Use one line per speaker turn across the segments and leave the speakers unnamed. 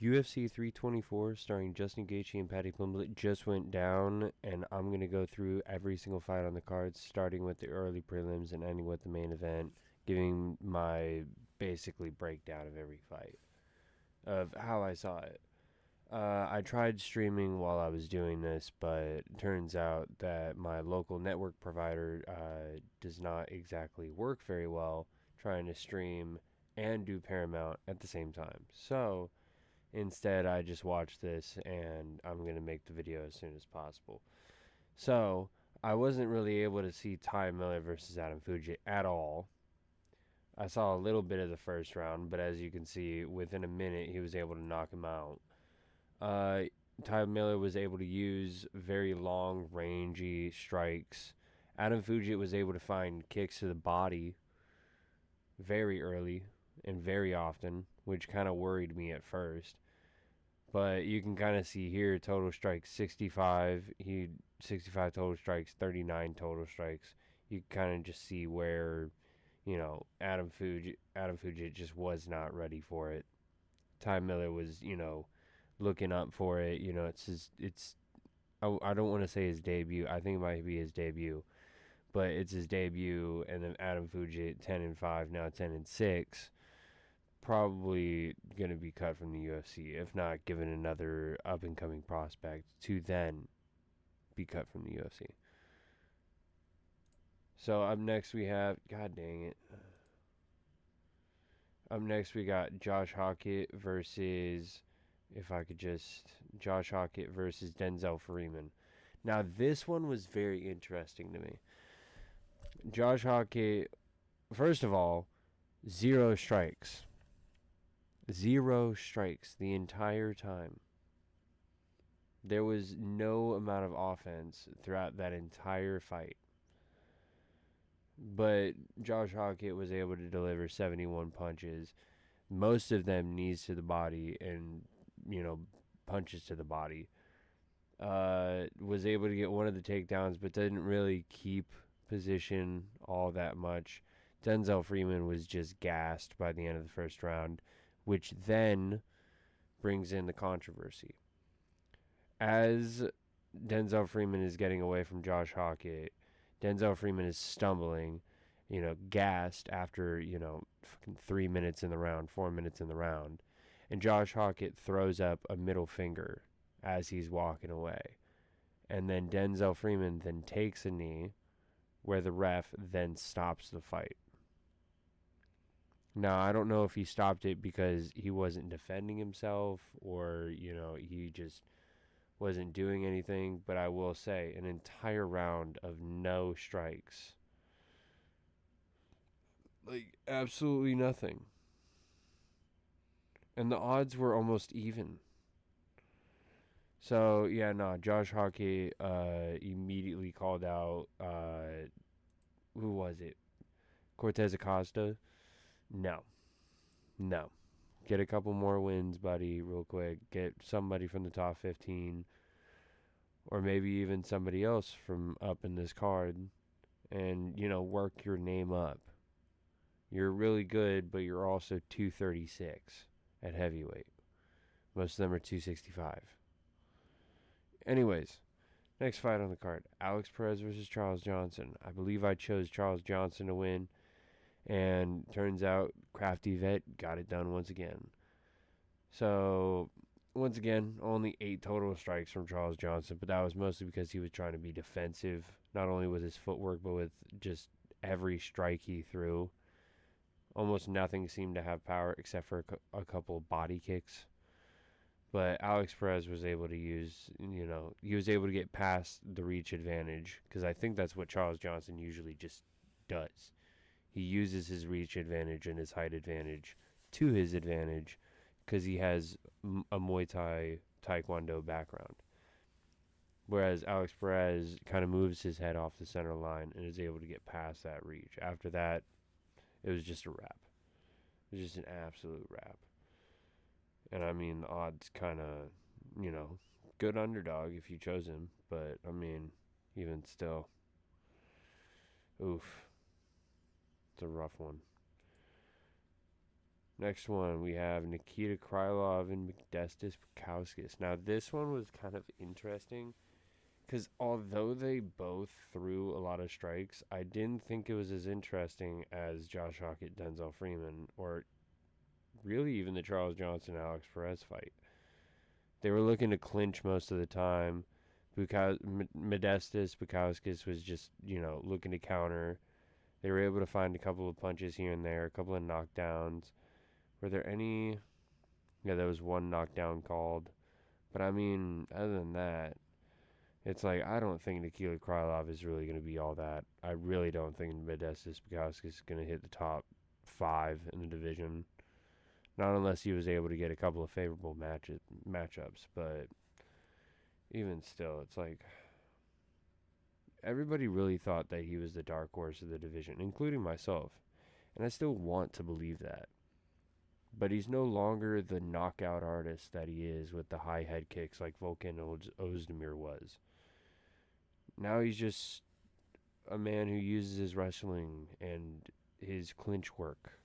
UFC 324 starring Justn and Paddy just went down, and I'm going to go through every single fight on the card, starting with the early prelims and ending with the main event, giving my basically breakdown of every fight, of how I saw it. I tried streaming while I was doing this, but it turns out that my local network provider does not exactly work very well trying to stream and do Paramount at the same time. So instead, I just watched this and I'm going to make the video as soon as possible. So I wasn't really able to see Ty Miller versus Adam Fuji at all. I saw a little bit of the first round, but as you can see, within a minute, he was able to knock him out. Ty Miller was able to use very long, rangy strikes. Adam Fuji was able to find kicks to the body very early and very often, which kind of worried me at first. But you can kind of see here total strikes 65. 65 total strikes, 39 total strikes. You kind of just see where, Adam Fuji just was not ready for it. Ty Miller was, looking up for it. I don't want to say his debut. I think it might be his debut, but it's his debut. And then Adam Fuji 10-5, now 10-6, probably going to be cut from the UFC, if not given another up and coming prospect to then be cut from the UFC. So up next we have, God dang it. Up next we got Josh Hockett versus, Josh Hockett versus Denzel Freeman. Now this one was very interesting to me. Josh Hockett, first of all, 0 strikes. 0 strikes the entire time. There was no amount of offense throughout that entire fight. But Josh Hockett was able to deliver 71 punches, most of them knees to the body and, punches to the body. Was able to get one of the takedowns, but didn't really keep position all that much. Denzel Freeman was just gassed by the end of the first round, which then brings in the controversy. As Denzel Freeman is getting away from Josh Hockett, Denzel Freeman is stumbling, gassed after, fucking 3 minutes in the round, 4 minutes in the round. And Josh Hockett throws up a middle finger as he's walking away. And then Denzel Freeman then takes a knee where the ref then stops the fight. Now, I don't know if he stopped it because he wasn't defending himself or, he just wasn't doing anything, but I will say an entire round of no strikes. Like, absolutely nothing. And the odds were almost even. So, yeah, no, Josh Hockey immediately called out, who was it? Cortez Acosta? No. Get a couple more wins, buddy, real quick. Get somebody from the top 15, or maybe even somebody else from up in this card, and, work your name up. You're really good, but you're also 236 at heavyweight. Most of them are 265. Anyways, next fight on the card, Alex Perez versus Charles Johnson. I believe I chose Charles Johnson to win, and turns out Crafty Vet got it done once again. So, once again, only 8 total strikes from Charles Johnson, but that was mostly because he was trying to be defensive, not only with his footwork, but with just every strike he threw. Almost nothing seemed to have power except for a couple of body kicks. But Alex Perez was able to use, he was able to get past the reach advantage, because I think that's what Charles Johnson usually just does. He uses his reach advantage and his height advantage to his advantage because he has a Muay Thai Taekwondo background. Whereas Alex Perez kind of moves his head off the center line and is able to get past that reach. After that, it was just a wrap. It was just an absolute wrap. And I mean, the odds kind of, good underdog if you chose him. But, I mean, even still, oof. It's a rough one. Next one, we have Nikita Krylov and Modestas Bukauskas. Now, this one was kind of interesting because although they both threw a lot of strikes, I didn't think it was as interesting as Josh Hockett, Denzel Freeman, or really even the Charles Johnson, Alex Perez fight. They were looking to clinch most of the time. Modestas Bukauskas was just, looking to counter. They were able to find a couple of punches here and there, a couple of knockdowns. Were there any? Yeah, there was one knockdown called. But I mean, other than that, it's like I don't think Nikita Krylov is really going to be all that. I really don't think Modestas Bukauskas is going to hit the top 5 in the division. Not unless he was able to get a couple of favorable matchups. But even still, it's like everybody really thought that he was the dark horse of the division, including myself. And I still want to believe that. But he's no longer the knockout artist that he is with the high head kicks like Volkan Ozdemir was. Now he's just a man who uses his wrestling and his clinch work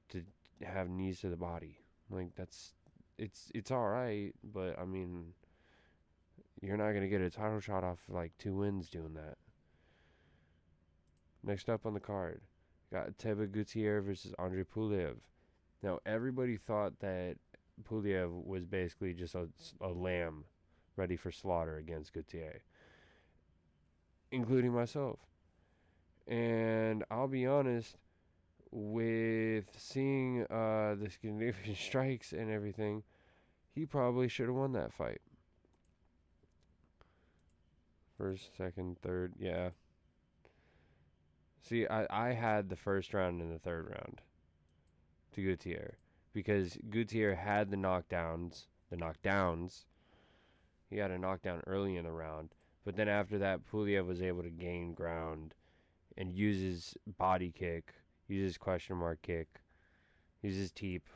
to have knees to the body. Like it's all right, but I mean, you're not gonna get a title shot off like 2 wins doing that. Next up on the card, got Teba Gutierrez versus Andre Puliev. Now everybody thought that Puliev was basically just a lamb ready for slaughter against Gutierrez, including myself. And I'll be honest, with seeing the significant strikes and everything, he probably should have won that fight. First, second, third, yeah. See, I had the first round and the third round to Gutierrez because Gutierrez had the knockdowns. He had a knockdown early in the round, but then after that, Puliev was able to gain ground and use his body kick, use his question mark kick, use his teep,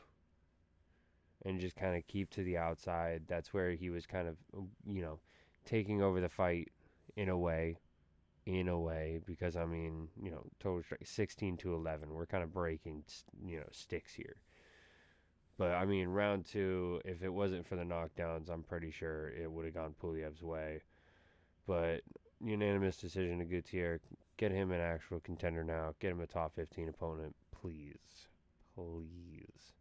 and just kind of keep to the outside. That's where he was kind of, taking over the fight in a way, because I mean, total strike 16-11. We're kind of breaking, sticks here. But I mean, round 2, if it wasn't for the knockdowns, I'm pretty sure it would have gone Puliev's way. But unanimous decision to Gutierrez. Get him an actual contender now. Get him a top 15 opponent, please. Please.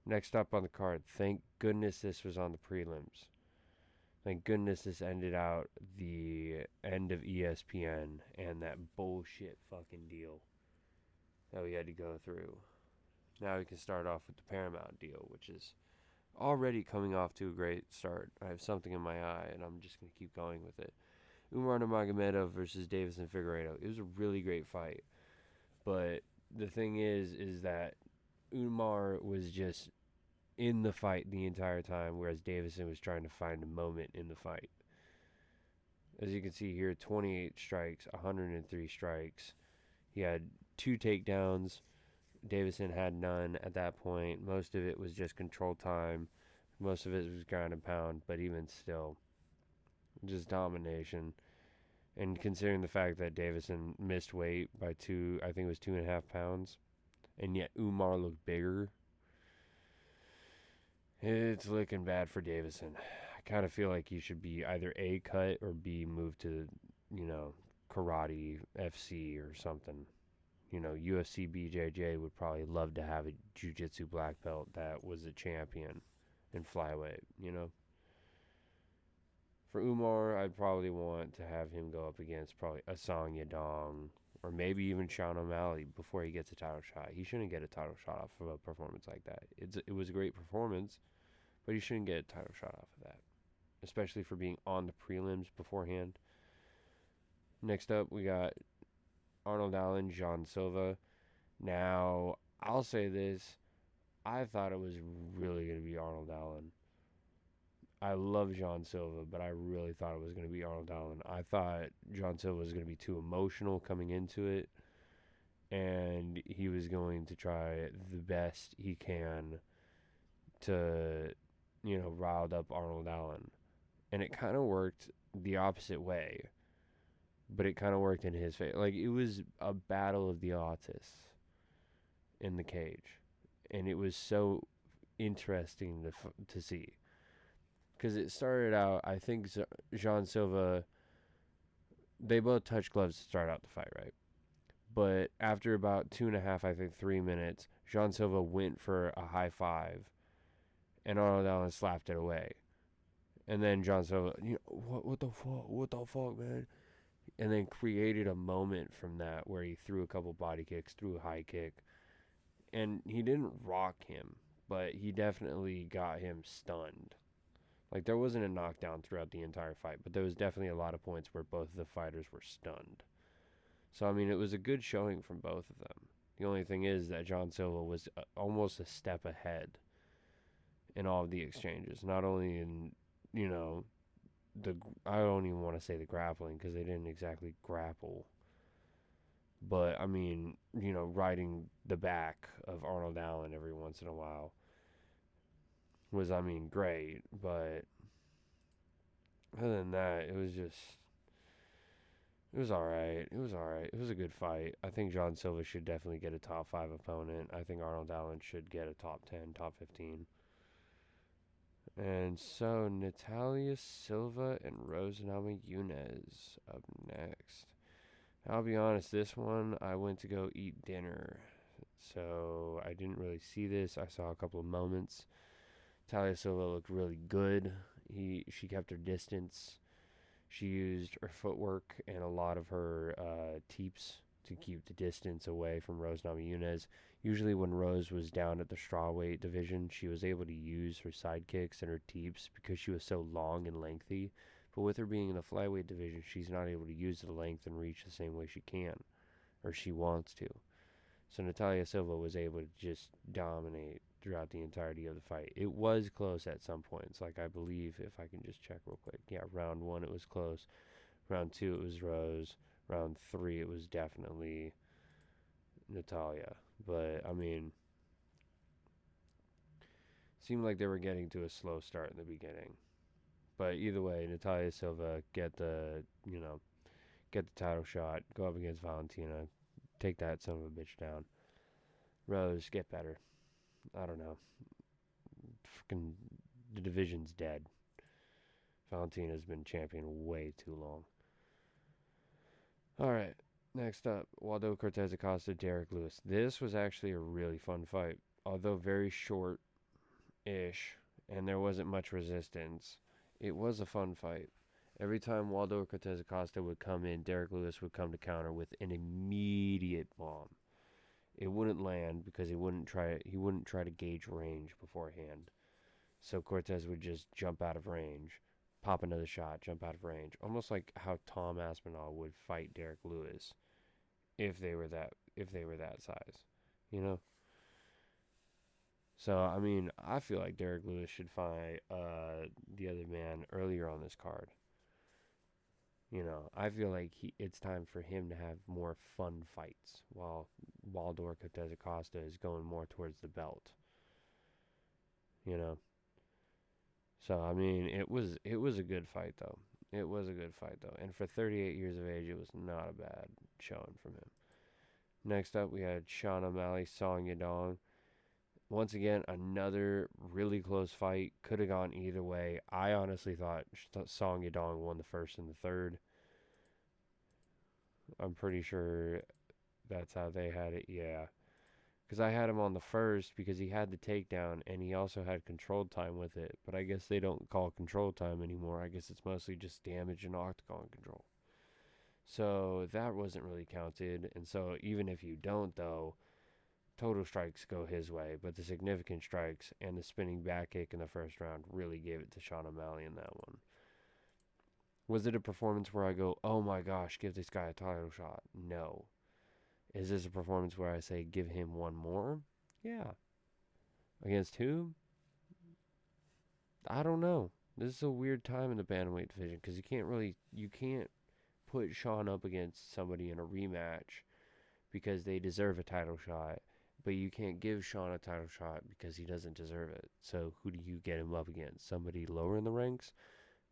Next up on the card, thank goodness this was on the prelims. Thank goodness this ended out the end of ESPN and that bullshit fucking deal that we had to go through. Now we can start off with the Paramount deal, which is already coming off to a great start. I have something in my eye, and I'm just going to keep going with it. Umar Nurmagomedov versus Davison Figueiredo. It was a really great fight. But the thing is that Umar was just in the fight the entire time, whereas Davison was trying to find a moment in the fight. As you can see here, 28 strikes, 103 strikes. He had 2 takedowns. Davison had none at that point. Most of it was just control time. Most of it was ground and pound, but even still, just domination. And considering the fact that Davison missed weight by I think it was 2.5 pounds, and yet Umar looked bigger, it's looking bad for Davison. I kind of feel like he should be either A, cut, or B, moved to, karate FC or something. UFC BJJ would probably love to have a jiu-jitsu black belt that was a champion in flyweight, For Umar, I'd probably want to have him go up against probably Asang Yadong or maybe even Sean O'Malley before he gets a title shot. He shouldn't get a title shot off of a performance like that. It was a great performance, but he shouldn't get a title shot off of that, especially for being on the prelims beforehand. Next up, we got Arnold Allen, John Silva. Now, I'll say this. I thought it was really going to be Arnold Allen. I love John Silva, but I really thought it was going to be Arnold Allen. I thought John Silva was going to be too emotional coming into it, and he was going to try the best he can to, rile up Arnold Allen. And it kind of worked the opposite way, but it kind of worked in his favor. Like, it was a battle of the autists. in the cage, and it was so interesting to see because it started out. I think Jean Silva, they both touched gloves to start out the fight, right? But after about 2.5, I think 3 minutes, Jean Silva went for a high five, and Arnold Allen slapped it away. And then John Silva, what the fuck, man? And then created a moment from that where he threw a couple body kicks, threw a high kick, and he didn't rock him, but he definitely got him stunned. Like, there wasn't a knockdown throughout the entire fight, but there was definitely a lot of points where both of the fighters were stunned. So, I mean, it was a good showing from both of them. The only thing is that John Silva was almost a step ahead in all of the exchanges. Not only in, you know, I don't even want to say the grappling because they didn't exactly grapple. But, I mean, riding the back of Arnold Allen every once in a while was, I mean, great. But other than that, it was alright. It was alright. It was a good fight. I think John Silva should definitely get a top 5 opponent. I think Arnold Allen should get a top 10, top 15. And so Natalia Silva and Rose Namajunas up next. I'll be honest, this one I went to go eat dinner, so I didn't really see this. I saw a couple of moments. Natalia Silva looked really good. She kept her distance. She used her footwork and a lot of her teeps to keep the distance away from Rose Namajunas. Usually when Rose was down at the strawweight division, she was able to use her sidekicks and her teeps because she was so long and lengthy. But with her being in the flyweight division, she's not able to use the length and reach the same way she can, or she wants to. So Natalia Silva was able to just dominate throughout the entirety of the fight. It was close at some points. Like, I believe, if I can just check real quick. Yeah, round 1 it was close. Round 2 it was Rose. Round 3 it was definitely Natalia. But, I mean, seemed like they were getting to a slow start in the beginning. But either way, Natalia Silva get the title shot, go up against Valentina, take that son of a bitch down. Rose, get better. I don't know. Fucking the division's dead. Valentina's been champion way too long. All right, next up, Waldo Cortez Acosta, Derek Lewis. This was actually a really fun fight, although very short-ish, and there wasn't much resistance. It was a fun fight. Every time Waldo Cortez Acosta would come in, Derek Lewis would come to counter with an immediate bomb. It wouldn't land because he wouldn't try to gauge range beforehand. So Cortez would just jump out of range, pop another shot, jump out of range, almost like how Tom Aspinall would fight Derek Lewis if they were that size, you know. So I mean, I feel like Derek Lewis should fight the other man earlier on this card. I feel like it's time for him to have more fun fights while Waldo Cortez Acosta is going more towards the belt. You know. So I mean, it was a good fight though. It was a good fight though, and for 38 years of age, it was not a bad showing from him. Next up, we had Sean O'Malley, Song Yadong. Once again, another really close fight. Could have gone either way. I honestly thought Song Yadong won the first and the third. I'm pretty sure that's how they had it. Yeah. Because I had him on the first because he had the takedown and he also had control time with it. But I guess they don't call control time anymore. I guess it's mostly just damage and octagon control. So that wasn't really counted. And so even if you don't, though, total strikes go his way. But the significant strikes and the spinning back kick in the first round really gave it to Sean O'Malley in that one. Was it a performance where I go, oh my gosh, give this guy a title shot? No. Is this a performance where I say, give him one more? Yeah. Against who? I don't know. This is a weird time in the bantamweight division because you can't put Sean up against somebody in a rematch because they deserve a title shot, but you can't give Sean a title shot because he doesn't deserve it. So who do you get him up against? Somebody lower in the ranks?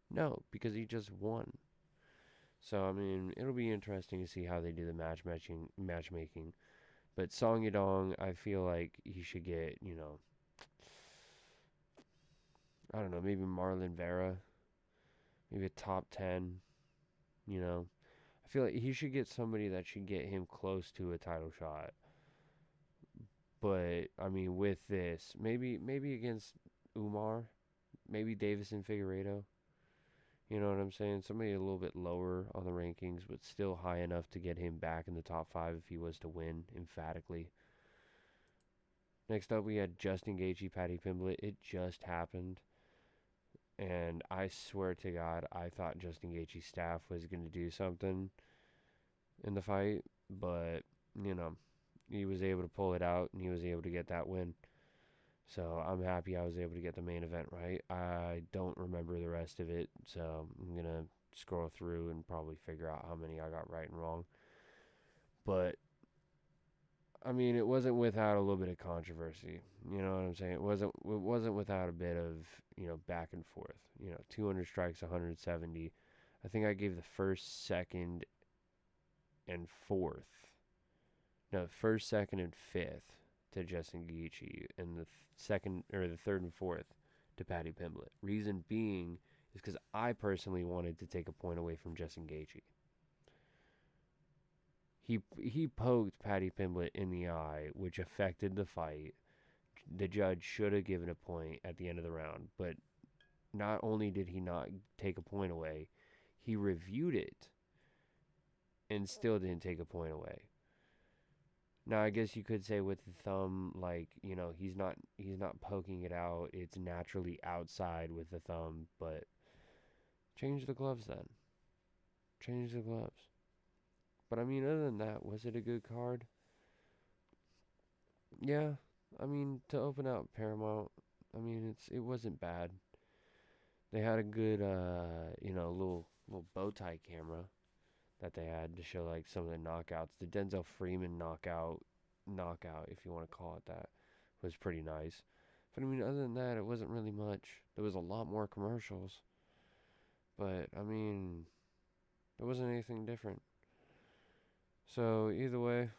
No, because he just won. So, I mean, it'll be interesting to see how they do the matchmaking But Song Yadong, I feel like he should get, I don't know, maybe Marlon Vera, maybe a top 10, you know. I feel like he should get somebody that should get him close to a title shot. But I mean, with this, maybe against Umar, maybe Davis and Figueiredo. You know what I'm saying? Somebody a little bit lower on the rankings, but still high enough to get him back in the top 5 if he was to win emphatically. Next up, we had Justin Gaethje, Paddy Pimblett. It just happened, and I swear to God, I thought Justin Gaethje's staff was going to do something in the fight, but you know, he was able to pull it out, and he was able to get that win. So I'm happy I was able to get the main event right. I don't remember the rest of it, so I'm going to scroll through and probably figure out how many I got right and wrong. But I mean, it wasn't without a little bit of controversy. You know what I'm saying? It wasn't without a bit of, back and forth. 200 strikes, 170. I think I gave the first, second, and fourth. No, first, second, and fifth to Justin Gaethje, and the second or the third and fourth to Paddy Pimblett. Reason being is because I personally wanted to take a point away from Justin Gaethje. He poked Paddy Pimblett in the eye, which affected the fight. The judge should have given a point at the end of the round, but not only did he not take a point away, he reviewed it and still didn't take a point away. Now, I guess you could say with the thumb, like, he's not poking it out. It's naturally outside with the thumb, but change the gloves then. Change the gloves. But I mean, other than that, was it a good card? Yeah. I mean, to open out Paramount, I mean, it wasn't bad. They had a good little bow tie camera that they had to show like some of the knockouts. The Denzel Freeman knockout, if you want to call it that, was pretty nice. But I mean, other than that, it wasn't really much. There was a lot more commercials, but I mean, there wasn't anything different. So either way,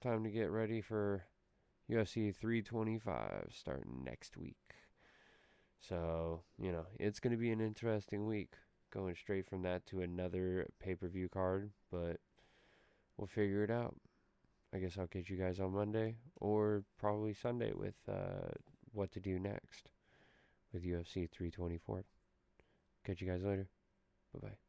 time to get ready for UFC 325 starting next week. So, it's going to be an interesting week going straight from that to another pay-per-view card, but we'll figure it out. I guess I'll catch you guys on Monday or probably Sunday with what to do next with UFC 324. Catch you guys later. Bye-bye.